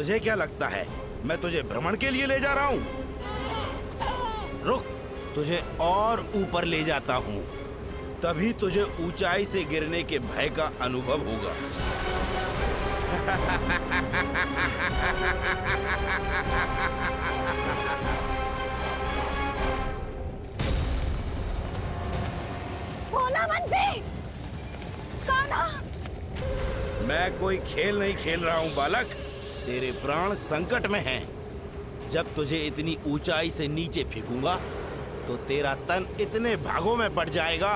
तुझे क्या लगता है मैं तुझे भ्रमण के लिए ले जा रहा हूँ? रुक, तुझे और ऊपर ले जाता हूँ, तभी तुझे ऊंचाई से गिरने के भय का अनुभव होगा। भोला मंत्री, कान्हा। मैं कोई खेल नहीं खेल रहा हूँ बालक, तेरे प्राण संकट में हैं। जब तुझे इतनी ऊंचाई से नीचे फेंकूंगा तो तेरा तन इतने भागों में बढ़ जाएगा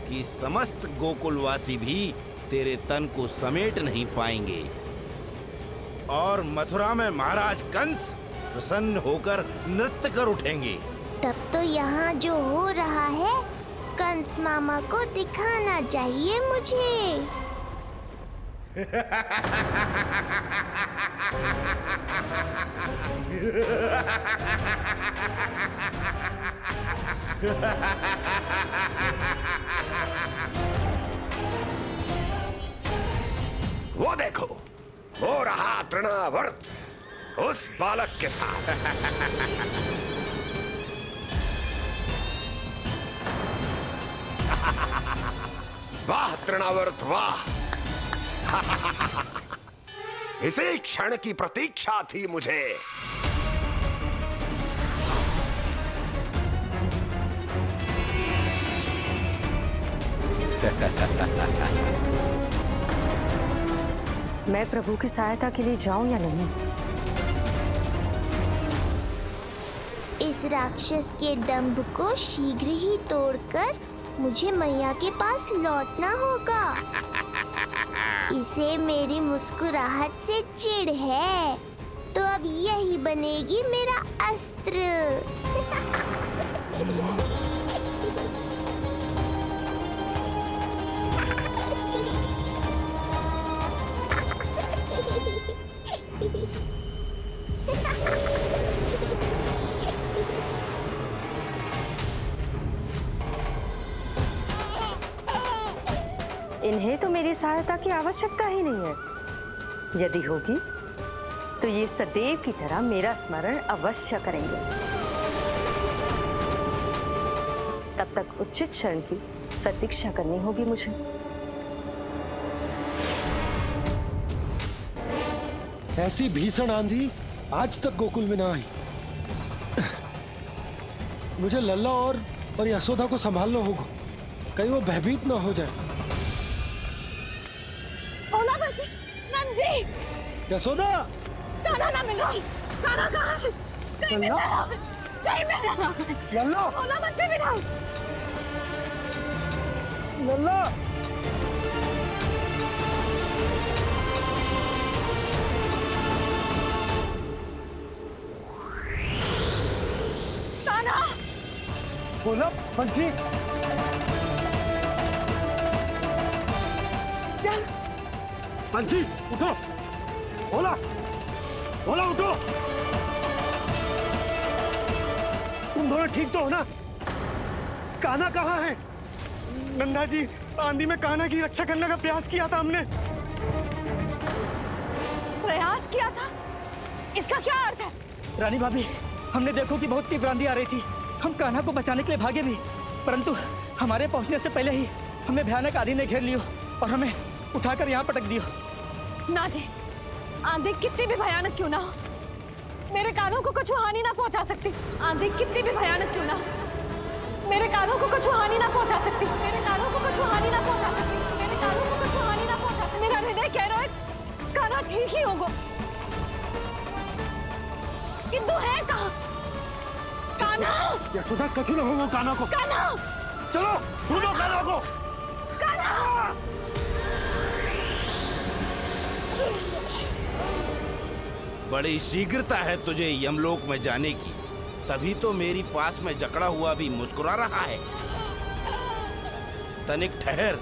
कि समस्त गोकुलवासी भी तेरे तन को समेट नहीं पाएंगे। और मथुरा में महाराज कंस प्रसन्न होकर नृत्य कर उठेंगे। तब तो यहाँ जो हो रहा है कंस मामा को दिखाना चाहिए मुझे। वो देखो, हो रहा तृणावर्त उस बालक के साथ। वाह तृणावर्त वाह। इसी क्षण की प्रतीक्षा थी मुझे। मैं प्रभु की सहायता के लिए जाऊं या नहीं? इस राक्षस के दंभ को शीघ्र ही तोड़कर मुझे मैया के पास लौटना होगा। इसे मेरी मुस्कुराहट से चिढ़ है, तो अब यही बनेगी मेरा अस्त्र। इन्हें तो मेरी सहायता की आवश्यकता ही नहीं है। यदि होगी तो ये सदैव की तरह मेरा स्मरण अवश्य करेंगे। तब तक उचित क्षण की प्रतीक्षा करनी होगी मुझे। ऐसी भीषण आंधी आज तक गोकुल में ना आई। मुझे लल्ला और यशोदा को संभालना होगा, कहीं वो भयभीत ना हो जाए। नंदी, यशोदा, कान्हा ना मिल रहा। कान्हा कहाँ है? कहीं मिल रहा है। कहीं मिल रहा है। लल्ला, भोला मंत्री मिला। लल्ला, कान्हा, बोला पंछी। चल पंछी उठो, बोला बोला उठो। तुम दोनों ठीक तो हो ना? कान्हा कहाँ है? नंदा जी, आंधी में कान्हा की रक्षा करने का प्रयास किया था हमने। प्रयास किया था? इसका क्या अर्थ है? रानी भाभी, हमने देखो कि बहुत तीव्र आंधी आ रही थी। हम कान्हा को बचाने के लिए भागे भी, परंतु हमारे पहुंचने से पहले ही हमें भयानक आंधी ने घेर लियो और हमें उठाकर यहाँ पटक दियो। ना जी, आंधी कितनी भी भयानक क्यों ना हो, मेरे कानों को कुछ हानि ना पहुंचा सकती। आंधी कितनी भी भयानक क्यों ना हो, मेरे कानों को कुछ हानि ना पहुंचा सकती। मेरे कानों को कुछ हानि ना पहुंचा सकती। मेरे कानों को कुछ हानि ना पहुंचा सकती। मेरा हृदय कह रहा है कान्हा ठीक ही होगा, किंतु है कहाँ कान्हा? यशोदा, कछु न हो कान्हा को। कान्हा, चलो ढूंढो कान्हा को। कान्हा! बड़ी शीघ्रता है तुझे यमलोक में जाने की, तभी तो मेरी पास में जकड़ा हुआ भी मुस्कुरा रहा है। तनिक ठहर,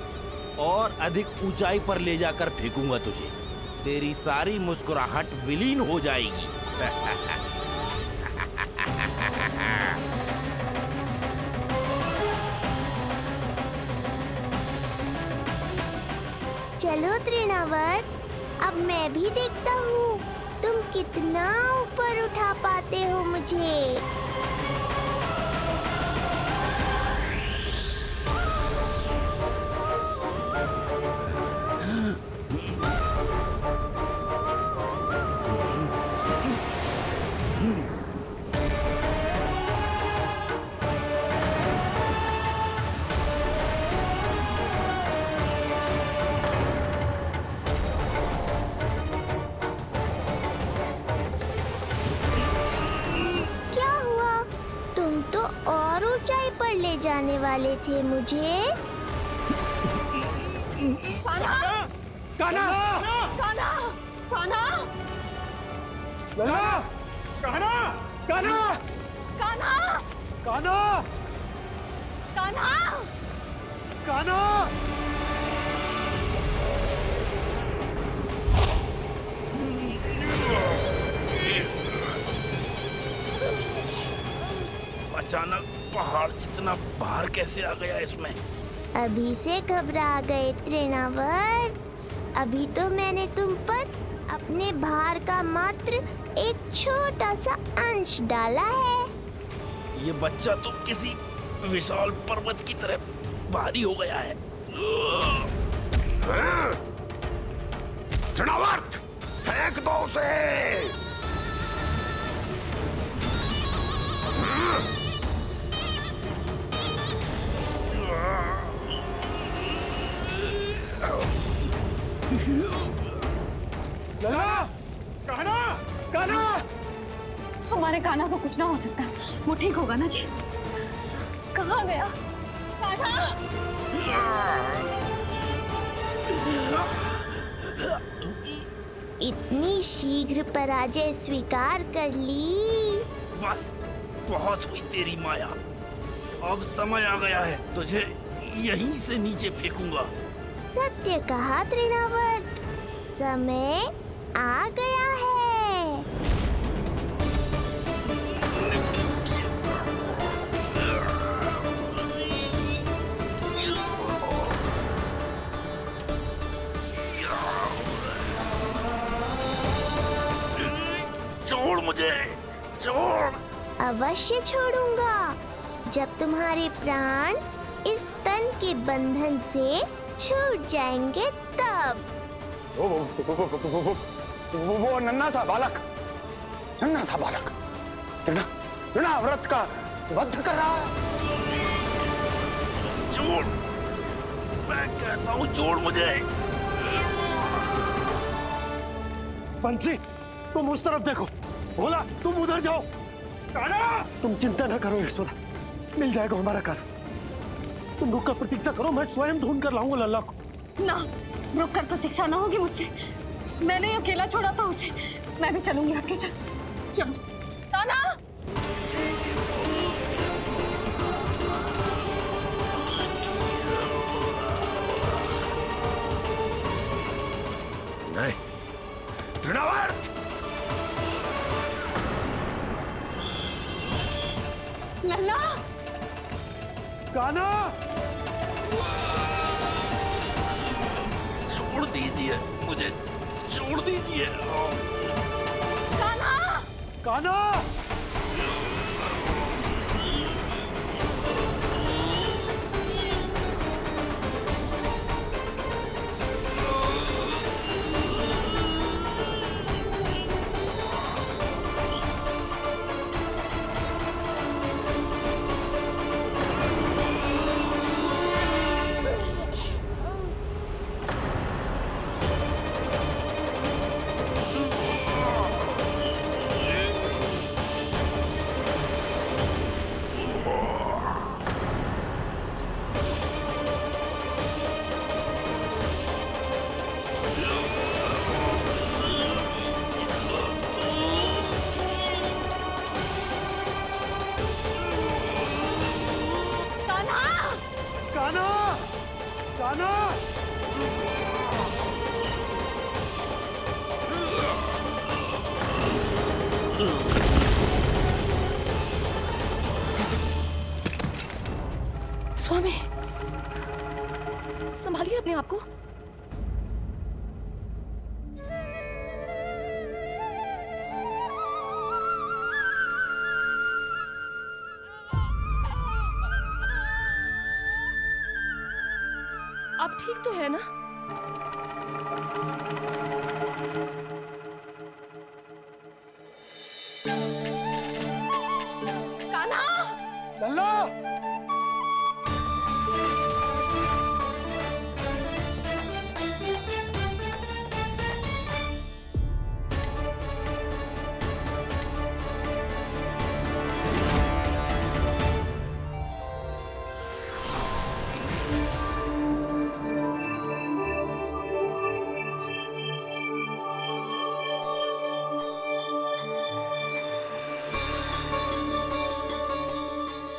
और अधिक ऊंचाई पर ले जाकर फेंकूंगा तुझे। तेरी सारी मुस्कुराहट विलीन हो जाएगी। चलो तृणावर्त, अब मैं भी देखता हूँ तुम कितना ऊपर उठा पाते हो मुझे। क्या हुआ? तुम तो और ऊंचाई पर ले जाने वाले थे मुझे। कान्हा! कान्हा! कान्हा! कान्हा! लला! कान्हा! कान्हा! कान्हा! कान्हा! कान्हा! कान्हा! अचानक पहाड़ जितना भार कैसे आ गया इसमें? अभी से घबरा गए तृणावर्त। अभी तो मैंने तुम पर अपने भार का मात्र एक छोटा सा अंश डाला है। ये बच्चा तो किसी विशाल पर्वत की तरह भारी हो गया है। तृणावर्त, फेंक दो उसे। लला! कान्हा! कान्हा! हमारे कान्हा को कुछ ना हो सकता। वो ठीक होगा ना जी? कहाँ गया कान्हा? इतनी शीघ्र पराजय स्वीकार कर ली। बस बहुत हुई तेरी माया। अब समय आ गया है, तुझे यहीं से नीचे फेंकूंगा। सत्य कहा तृणावर्त, समय आ गया है। छोड़ मुझे, छोड़। अवश्य छोड़ूंगा, जब तुम्हारे प्राण इस तन के बंधन से छूट जाएंगे तब। वो नन्हा सा बालक, नन्हा सा बालक तृणाव्रत का वध कर रहा है। छोड़, मैं कहता हूँ छोड़ मुझे। पंछी, तुम उस तरफ देखो। भोला, तुम उधर जाओ। कान्हा! तुम चिंता न करो यशोदा, मिल जाएगा हमारा कान्हा। तुम रुक कर प्रतीक्षा करो, मैं स्वयं ढूंढ कर लाऊंगा लल्ला को। ना, रुक कर प्रतीक्षा ना होगी मुझसे। मैंने अकेला छोड़ा था उसे। मैं भी चलूंगी आपके साथ। चलो कान्हा! नहीं, तृणावर्त! लल्ला! कान्हा! छोड़ दीजिए मुझे, छोड़ दीजिए। कान्हा! कान्हा! कान्हा! कान्हा! स्वामी, संभालिए अपने आप को। आप ठीक तो है ना? कान्हा! लल्ला!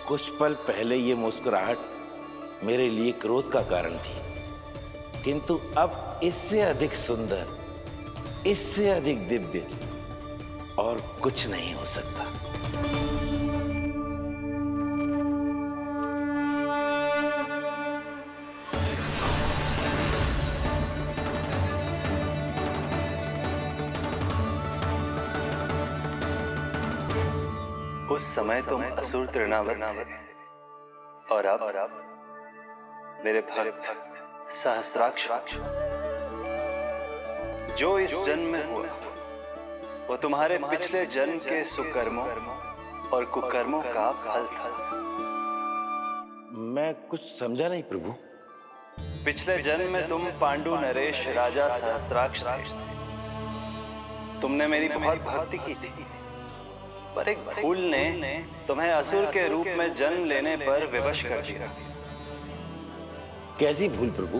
कुछ पल पहले ये मुस्कुराहट मेरे लिए क्रोध का कारण थी, किंतु अब इससे अधिक सुंदर, इससे अधिक दिव्य और कुछ नहीं हो सकता। उस समय तुम असुर तृणावर्त थे और अब मेरे भक्त सहस्त्राक्ष। जो इस जन्म में हुआ वो तुम्हारे पिछले जन्म के सुकर्मों और कुकर्मों का फल था। मैं कुछ समझा नहीं प्रभु। पिछले जन्म में तुम पांडु नरेश राजा सहस्त्राक्ष थे। तुमने मेरी बहुत भक्ति की थी, पर एक भूल ने तुम्हें असुर के रूप में जन्म लेने पर विवश कर दिया। कैसी भूल प्रभु?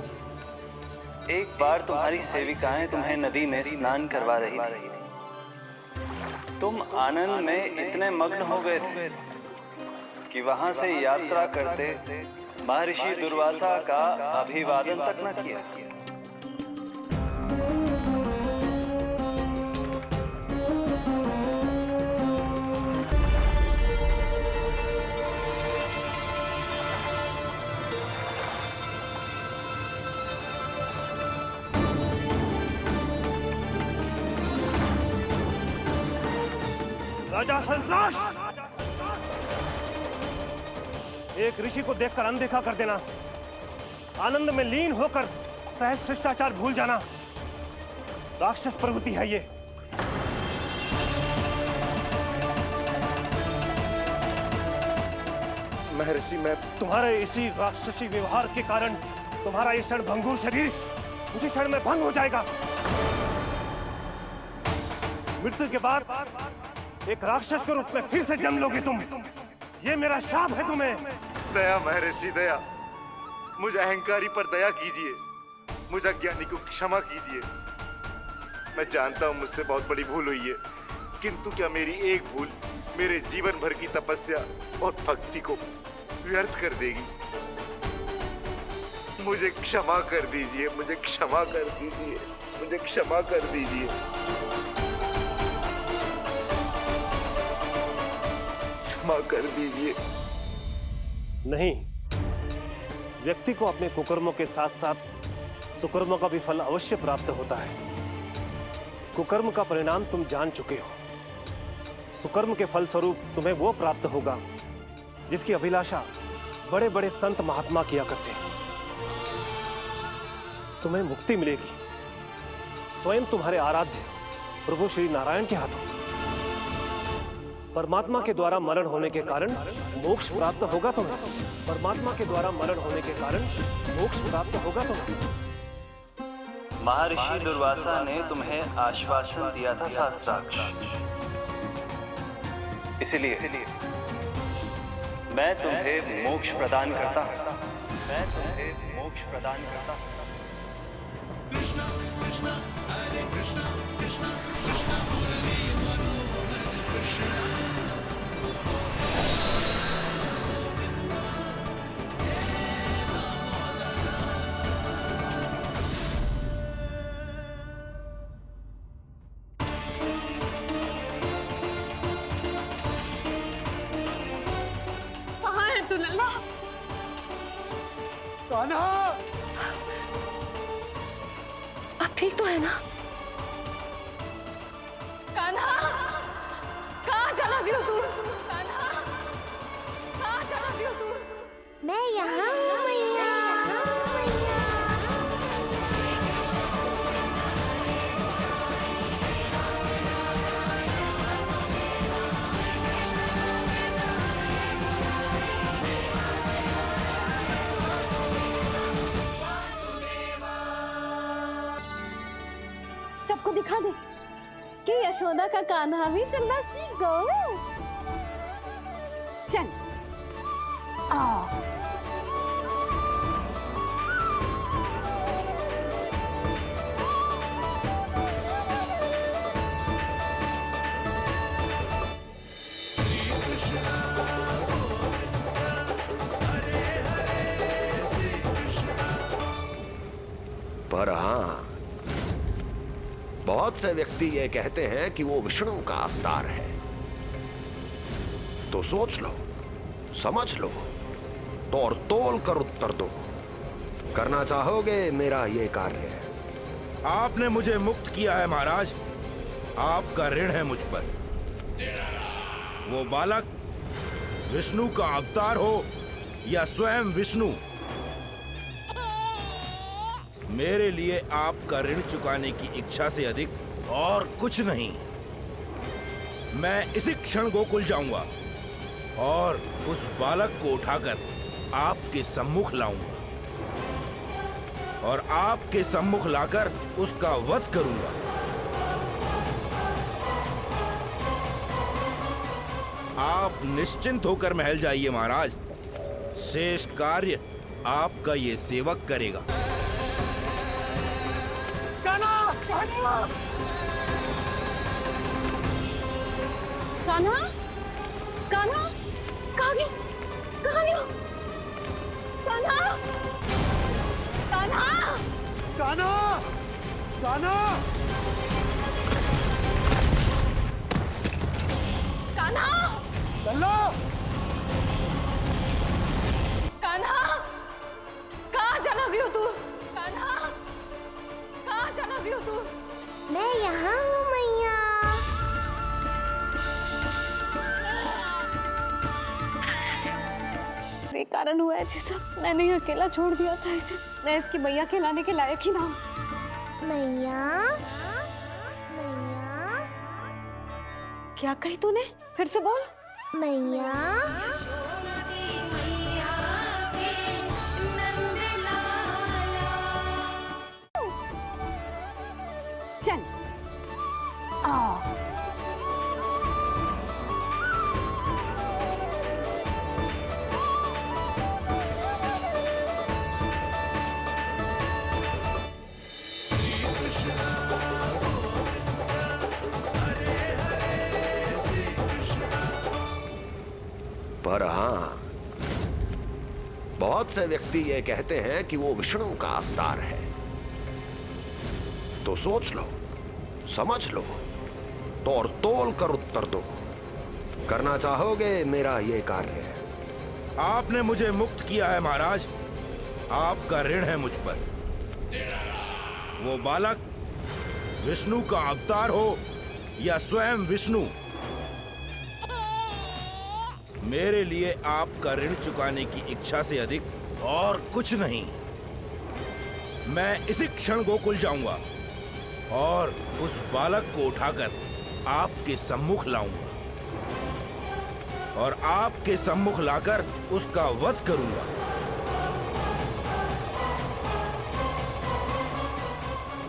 एक बार तुम्हारी सेविकाएं तुम्हें नदी में स्नान करवा रही थी। तुम आनंद में इतने मग्न हो गए थे कि वहां से यात्रा करते महर्षि दुर्वासा का अभिवादन तक न किया। राजा सहस्त्राक्ष! एक ऋषि को देखकर अनदेखा कर देना, आनंद में लीन होकर सहज शिष्टाचार भूल जाना, राक्षस प्रवृत्ति है ये। महर्षि, मैं तुम्हारे इसी राक्षसी व्यवहार के कारण तुम्हारा ये क्षण भंगुर शरीर उसी क्षण में भंग हो जाएगा। मृत्यु के बाद एक राक्षस के रूप में फिर से जन्म लोगे तुम। ये मेरा शाप है तुम्हें। दया महर्षि दया, मुझे अहंकारी पर दया कीजिए, मुझे अज्ञानी को क्षमा कीजिए। मैं जानता हूँ मुझसे बहुत बड़ी भूल हुई है, किंतु क्या मेरी एक भूल मेरे जीवन भर की तपस्या और भक्ति को व्यर्थ कर देगी? मुझे क्षमा कर दीजिए, मुझे क्षमा कर दीजिए, मुझे क्षमा कर दीजिए। क्षमा कर दीजिए। नहीं, व्यक्ति को अपने कुकर्मों के साथ साथ सुकर्मों का भी फल अवश्य प्राप्त होता है। कुकर्म का परिणाम तुम जान चुके हो। सुकर्म के फल स्वरूप तुम्हें वो प्राप्त होगा जिसकी अभिलाषा बड़े बड़े संत महात्मा किया करते हैं। तुम्हें मुक्ति मिलेगी स्वयं तुम्हारे आराध्य प्रभु श्री नारायण के हाथों। परमात्मा के द्वारा मरण होने के कारण मोक्ष प्राप्त होगा तुम्हें। परमात्मा के द्वारा मरण होने के कारण मोक्ष प्राप्त होगा तुम्हें। महर्षि दुर्वासा ने तुम्हें आश्वासन दिया था सहस्त्राक्ष, इसलिए मैं तुम्हें मोक्ष प्रदान करता हूं। मैं तुम्हें मोक्ष प्रदान करता हूं। कृष्णा कृष्णा हरे कृष्णा कृष्णा कृष्णा मुरली मनोहर कृष्णा। कहाँ है तू लल्ला? कान्हा! आप ठीक तो है ना? कान्हा! कहाँ चला गया तू? कान्हा! कहाँ चला गया तू? मैं यहाँ हूँ मैया, यहाँ हूँ मैया। दिखा दे कि यशोदा का कान्हा भी चलना सीख गो। चल आ पर हाँ, बहुत से व्यक्ति ये कहते हैं कि वो विष्णु का अवतार है। तो सोच लो, समझ लो, तोड़ तोल कर उत्तर दो। करना चाहोगे मेरा ये कार्य? आपने मुझे मुक्त किया है महाराज, आपका ऋण है मुझ पर। वो बालक विष्णु का अवतार हो या स्वयं विष्णु, मेरे लिए आपका ऋण चुकाने की इच्छा से अधिक और कुछ नहीं। मैं इसी क्षण गोकुल जाऊंगा और उस बालक को उठाकर आपके सम्मुख लाऊंगा और आपके सम्मुख लाकर उसका वध करूंगा। आप निश्चिंत होकर महल जाइए महाराज, शेष कार्य आपका ये सेवक करेगा। कान्हा, कान्हा, कहाँ गया? कहाँ गया? कान्हा, कान्हा, कान्हा, कान्हा, कान्हा, लल्ला, कान्हा, कहाँ चला गया तू? कान्हा, कहाँ चला गया तू? मैं यहाँ हूँ मैया। बेकारण हुआ है सब। मैंने ही अकेला छोड़ दिया था इसे। मैं इसकी मैया खिलाने के लायक ही ना हूँ। मैया, मैया, क्या कही तूने? फिर से बोल। मैया, चल आ पर हाँ, बहुत से व्यक्ति ये कहते हैं कि वो विष्णु का अवतार है। तो सोच लो, समझ लो, तोड़ तोल कर उत्तर दो। करना चाहोगे मेरा ये कार्य? आपने मुझे मुक्त किया है महाराज, आपका ऋण है मुझ पर। वो बालक विष्णु का अवतार हो या स्वयं विष्णु, मेरे लिए आपका ऋण चुकाने की इच्छा से अधिक और कुछ नहीं। मैं इसी क्षण गोकुल जाऊंगा और उस बालक को उठाकर आपके सम्मुख लाऊंगा और आपके सम्मुख लाकर उसका वध करूंगा।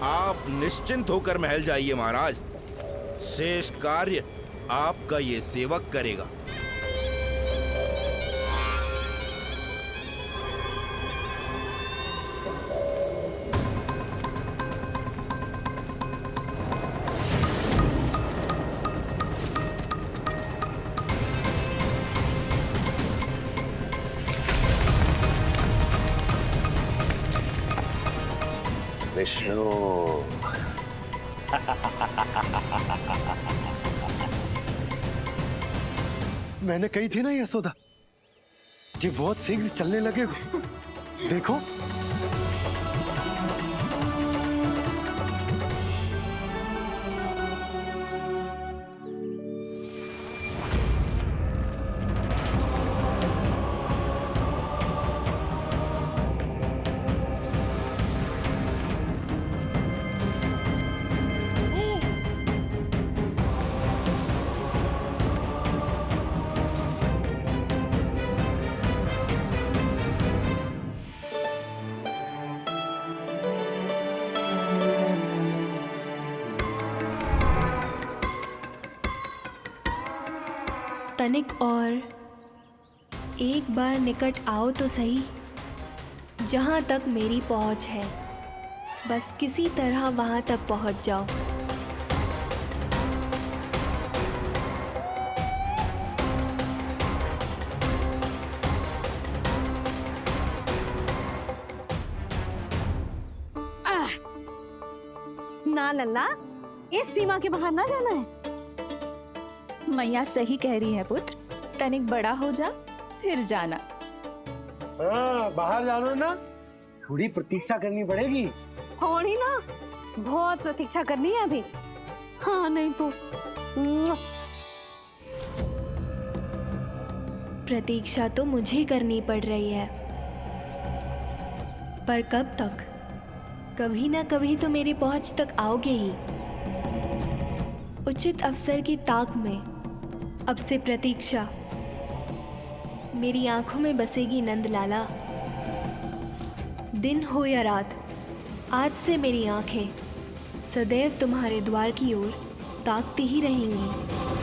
आप निश्चिंत होकर महल जाइए महाराज, शेष कार्य आपका ये सेवक करेगा। विष्णु, मैंने कही थी ना यशोदा जी, बहुत शीघ्र चलने लगे हो। देखो तनिक और, एक बार निकट आओ तो सही, जहाँ तक मेरी पहुँच है, बस किसी तरह वहाँ तक पहुँच जाओ। ना लल्ला, इस सीमा के बाहर ना जाना है। मैया सही कह रही है पुत्र, तनिक बड़ा हो जा फिर जाना। हाँ, बाहर जाना ना, थोड़ी प्रतीक्षा करनी पड़ेगी। थोड़ी ना, बहुत प्रतीक्षा करनी है अभी। हाँ नहीं तो प्रतीक्षा तो मुझे करनी पड़ रही है, पर कब तक? कभी ना कभी तो मेरी पहुंच तक आओगे ही। उचित अवसर की ताक में अब से प्रतीक्षा। मेरी आंखों में बसेगी नंदलाला। दिन हो या रात, आज से मेरी आंखें सदैव तुम्हारे द्वार की ओर ताकती ही रहेंगी।